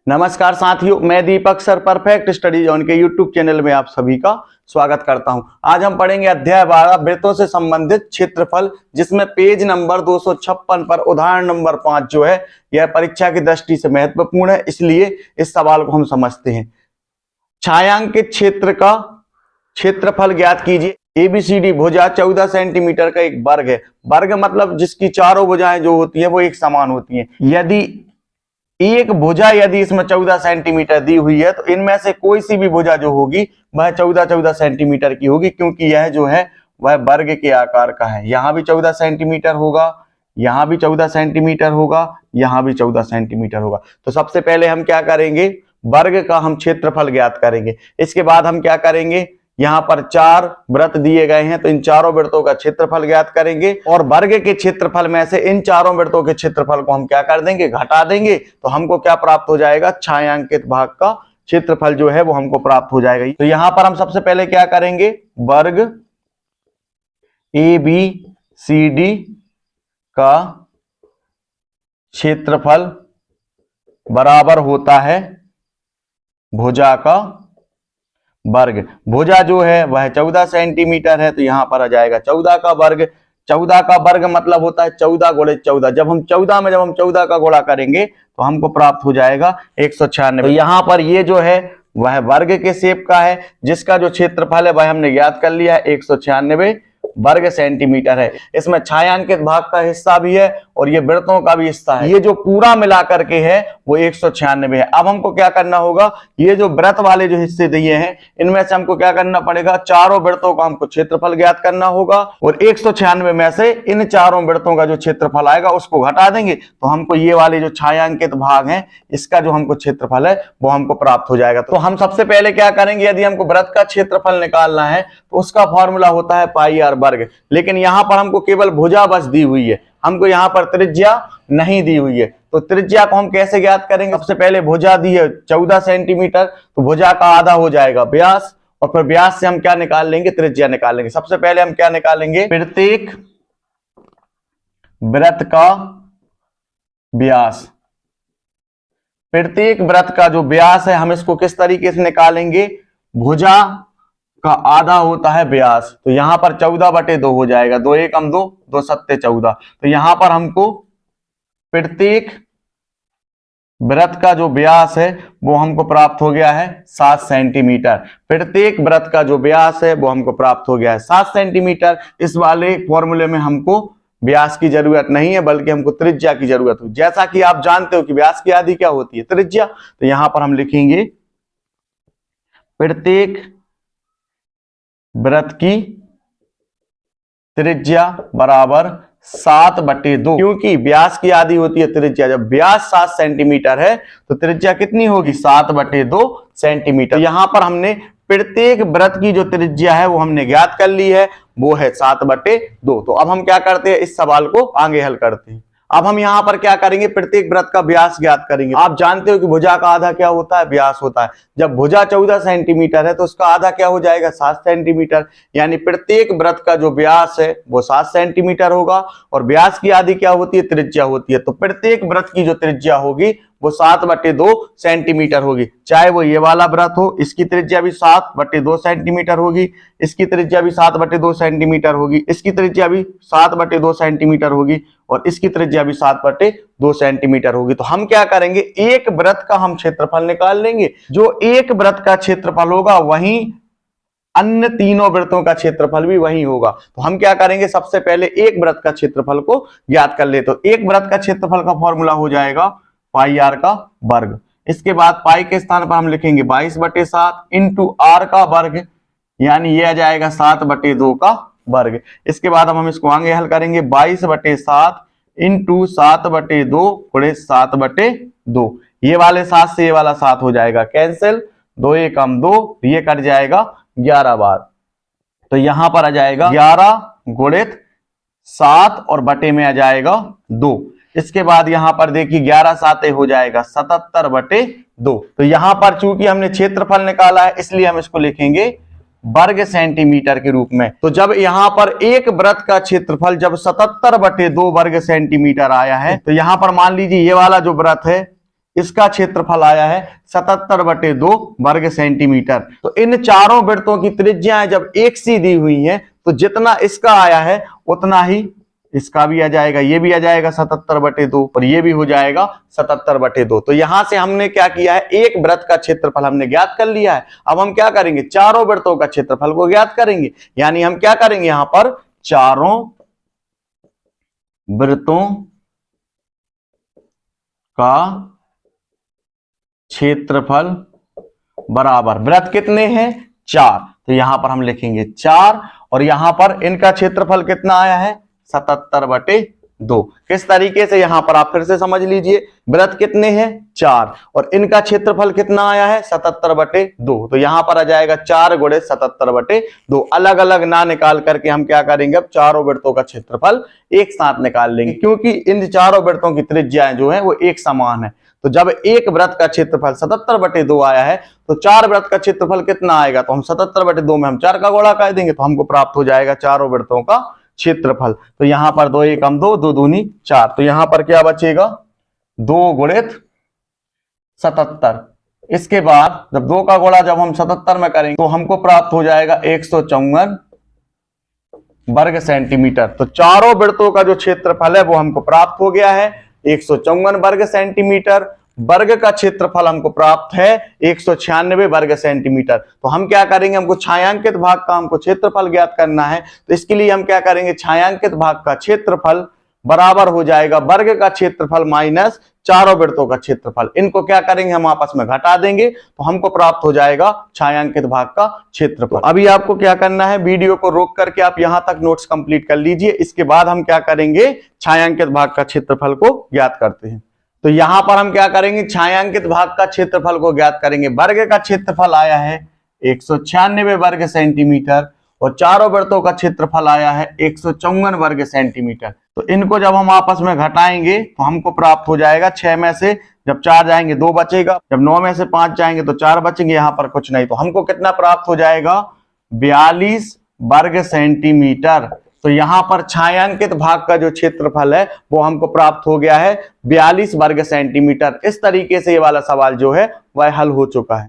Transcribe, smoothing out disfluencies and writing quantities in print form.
नमस्कार साथियों, मैं दीपक सर परफेक्ट स्टडी जोन के यूट्यूब चैनल में आप सभी का स्वागत करता हूं। आज हम पढ़ेंगे अध्याय 12 वृत्तों से संबंधित क्षेत्रफल, जिसमें पेज नंबर 256 पर उदाहरण नंबर 5 जो है यह परीक्षा की दृष्टि से महत्वपूर्ण है, इसलिए इस सवाल को हम समझते हैं। छायांकित क्षेत्र का क्षेत्रफल ज्ञात कीजिए। एबीसीडी भुजा 14 सेंटीमीटर का एक वर्ग है। वर्ग मतलब जिसकी चारों भुजाएं जो होती है वो एक समान होती है। यदि एक भुजा इसमें 14 सेंटीमीटर दी हुई है तो इनमें से कोई सी भी भुजा जो होगी वह 14 सेंटीमीटर की होगी, क्योंकि यह जो है वह वर्ग के आकार का है। यहां भी 14 सेंटीमीटर होगा, यहां भी 14 सेंटीमीटर होगा, यहां भी 14 सेंटीमीटर होगा। तो सबसे पहले हम क्या करेंगे, वर्ग का हम क्षेत्रफल ज्ञात करेंगे। इसके बाद हम क्या करेंगे, यहाँ पर 4 वृत्त दिए गए हैं तो इन चारों वृत्तों का क्षेत्रफल ज्ञात करेंगे और वर्ग के क्षेत्रफल में से इन चारों वृत्तों के क्षेत्रफल को हम क्या कर देंगे, घटा देंगे। तो हमको क्या प्राप्त हो जाएगा, छायांकित भाग का क्षेत्रफल जो है वो हमको प्राप्त हो जाएगा। तो यहां पर हम सबसे पहले क्या करेंगे, वर्ग ABCD का क्षेत्रफल बराबर होता है भुजा का वर्ग। भुजा जो है वह 14 सेंटीमीटर है तो यहां पर आ जाएगा 14 का वर्ग। 14 का वर्ग मतलब होता है 14 गुणे 14। जब हम 14 का गुणा करेंगे तो हमको प्राप्त हो जाएगा 196। तो यहां पर ये जो है वह वर्ग के शेप का है, जिसका जो क्षेत्रफल है वह हमने ज्ञात कर लिया है, 196 वर्ग सेंटीमीटर है। इसमें छायांकित भाग का हिस्सा भी है और ये वृत्तों का भी हिस्सा है। ये जो पूरा मिला करके है वो 196 है। अब हमको क्या करना होगा, ये जो वृत्त वाले जो हिस्से दिए हैं इनमें से हमको क्या करना पड़ेगा, चारों वृत्तों का हमको क्षेत्रफल ज्ञात करना होगा और 196 में से इन चारों वृत्तों का जो क्षेत्रफल आएगा उसको घटा देंगे तो हमको ये वाले जो छायांकित भाग है इसका जो हमको क्षेत्रफल है वो हमको प्राप्त हो जाएगा। तो हम सबसे पहले क्या करेंगे, यदि हमको वृत्त का क्षेत्रफल निकालना है तो उसका फॉर्मूला होता है पाई आर वर्ग। लेकिन यहां पर हमको केवल भुजा बस दी हुई है, हमको यहां पर त्रिज्या नहीं दी हुई है। तो त्रिज्या को हम कैसे ज्ञात करेंगे, सबसे पहले भुजा दी है 14 सेंटीमीटर तो भुजा का आधा हो जाएगा व्यास, और फिर व्यास से हम क्या निकाल लेंगे, त्रिज्या निकाल लेंगे। सबसे पहले हम क्या निकालेंगे, प्रत्येक वृत्त का व्यास। प्रत्येक वृत्त का जो व्यास है हम इसको किस तरीके से निकालेंगे, भुजा का आधा होता है व्यास, तो यहां पर 14/2 हो जाएगा। 2 एकम 2, 2 सत्ते 14। तो यहां पर हमको प्रत्येक वृत्त का जो व्यास है वो हमको प्राप्त हो गया है 7 सेंटीमीटर। प्रत्येक वृत्त का जो व्यास है वो हमको प्राप्त हो गया है 7 सेंटीमीटर। इस वाले फॉर्मूले में हमको व्यास की जरूरत नहीं है बल्कि हमको त्रिज्या की जरूरत हो। जैसा कि आप जानते हो कि व्यास की आधी क्या होती है, त्रिज्या। तो यहां पर हम लिखेंगे प्रत्येक वृत्त की त्रिज्या बराबर 7/2, क्योंकि व्यास की आधी होती है त्रिज्या। जब व्यास 7 सेंटीमीटर है तो त्रिज्या कितनी होगी, 7/2 सेंटीमीटर। यहां पर हमने प्रत्येक वृत्त की जो त्रिज्या है वो हमने ज्ञात कर ली है, वो है 7/2। तो अब हम क्या करते हैं, इस सवाल को आगे हल करते हैं। अब हम यहां पर क्या करेंगे, प्रत्येक वृत्त का व्यास ज्ञात करेंगे। आप जानते हो कि भुजा का आधा क्या होता है, व्यास होता है। जब भुजा 14 सेंटीमीटर है तो उसका आधा क्या हो जाएगा, 7 सेंटीमीटर। यानी प्रत्येक वृत्त का जो व्यास है वो 7 सेंटीमीटर होगा और व्यास की आधी क्या होती है, त्रिज्या होती है। तो प्रत्येक वृत्त की जो त्रिज्या होगी वो 7/2 सेंटीमीटर होगी। चाहे वो ये वाला वृत्त हो, इसकी त्रिज्या भी 7/2 सेंटीमीटर होगी, इसकी त्रिज्या भी 7/2 सेंटीमीटर होगी, इसकी त्रिज्या भी 7/2 सेंटीमीटर होगी और इसकी त्रिज्या भी 7/2 सेंटीमीटर होगी। तो हम क्या करेंगे, एक वृत्त का हम क्षेत्रफल निकाल लेंगे। जो एक वृत्त का क्षेत्रफल होगा वहीं अन्य तीनों वृत्तों का क्षेत्रफल भी वही होगा। तो हम क्या करेंगे, सबसे पहले एक वृत्त का क्षेत्रफल को ज्ञात कर ले। तो एक वृत्त का क्षेत्रफल का फॉर्मूला हो जाएगा पाई आर का वर्ग। इसके बाद पाई के स्थान पर हम लिखेंगे 22/7 इंटू आर का वर्ग, यानी ये आ जाएगा 7/2 का वर्ग। इसके बाद हम इसको आगे हल करेंगे, 22/7 इंटू 7/2 गुणे 7/2। ये वाले 7 से ये वाला 7 हो जाएगा कैंसिल, 2 एकम 2, ये कट जाएगा 11 बार। तो यहां पर आ जाएगा 11 गुणित 7 और बटे में आ जाएगा 2। इसके बाद यहां पर देखिए 11 7 हो जाएगा 77/2। तो यहां पर चूंकि हमने क्षेत्रफल निकाला है इसलिए हम इसको लिखेंगे वर्ग सेंटीमीटर के रूप में। तो जब यहां पर एक वृत्त का क्षेत्रफल जब 77/2 वर्ग सेंटीमीटर आया है तो यहां पर मान लीजिए ये वाला जो वृत्त है इसका क्षेत्रफल आया है 77/2 वर्ग सेंटीमीटर। तो इन चारों वृत्तों की त्रिज्याएं जब एक सी दी हुई हैं तो जितना इसका आया है उतना ही इसका भी आ जाएगा, ये भी आ जाएगा 77/2 और ये भी हो जाएगा 77/2। तो यहां से हमने क्या किया है, एक वृत्त का क्षेत्रफल हमने ज्ञात कर लिया है। अब हम क्या करेंगे, चारों वृत्तों का क्षेत्रफल को ज्ञात करेंगे। यानी हम क्या करेंगे, यहां पर चारों वृत्तों का क्षेत्रफल बराबर, वृत्त कितने हैं 4, तो यहां पर हम लिखेंगे 4 और यहां पर इनका क्षेत्रफल कितना आया है 77/2। किस तरीके से, यहां पर आप फिर से समझ लीजिए, वृत्त कितने हैं 4 और इनका क्षेत्रफल कितना आया है 77/2। तो यहां पर आ जाएगा 4 × 77/2। अलग अलग ना निकाल करके हम क्या करेंगे, अब चारों वृत्तों का क्षेत्रफल एक साथ निकाल लेंगे, क्योंकि इन चारों वृत्तों की त्रिज्याएं जो है वो एक समान है। तो जब एक वृत्त का क्षेत्रफल 77/2 आया है तो चार वृत्त का क्षेत्रफल कितना आएगा, तो हम 77/2 में हम 4 का गुणा कर देंगे तो हमको प्राप्त हो जाएगा चारों वृत्तों का क्षेत्रफल। तो यहां पर 2 एकम 2, 2 दूनी 4, तो यहां पर क्या बचेगा 2 × 77। इसके बाद जब 2 का गुणा जब हम 77 में करेंगे तो हमको प्राप्त हो जाएगा 154 वर्ग सेंटीमीटर। तो चारों वृत्तों का जो क्षेत्रफल है वो हमको प्राप्त हो गया है 154 वर्ग सेंटीमीटर। वर्ग का क्षेत्रफल हमको प्राप्त है 196 वर्ग सेंटीमीटर। तो हम क्या करेंगे, हमको छायांकित भाग का हमको क्षेत्रफल ज्ञात करना है। तो इसके लिए हम क्या करेंगे, छायांकित भाग का क्षेत्रफल बराबर हो जाएगा वर्ग का क्षेत्रफल माइनस चारों वृत्तों का क्षेत्रफल। इनको क्या करेंगे, हम आपस में घटा देंगे तो हमको प्राप्त हो जाएगा छायांकित भाग का क्षेत्रफल। तो अभी आपको क्या करना है, वीडियो को रोक करके आप यहां तक नोट्स कंप्लीट कर लीजिए। इसके बाद हम क्या करेंगे, छायांकित भाग का क्षेत्रफल को ज्ञात करते हैं। तो यहां पर हम क्या करेंगे, छायांकित भाग का क्षेत्रफल को ज्ञात करेंगे। वर्ग का क्षेत्रफल आया है 196 वर्ग सेंटीमीटर और चारों वृत्तों का क्षेत्रफल आया है 154 वर्ग सेंटीमीटर। तो इनको जब हम आपस में घटाएंगे तो हमको प्राप्त हो जाएगा 6 में से जब 4 जाएंगे 2 बचेगा, जब 9 में से 5 जाएंगे तो 4 बचेंगे, यहां पर कुछ नहीं। तो हमको कितना प्राप्त हो जाएगा 42 वर्ग सेंटीमीटर। तो यहां पर छायांकित भाग का जो क्षेत्रफल है वो हमको प्राप्त हो गया है 42 वर्ग सेंटीमीटर। इस तरीके से ये वाला सवाल जो है वह हल हो चुका है।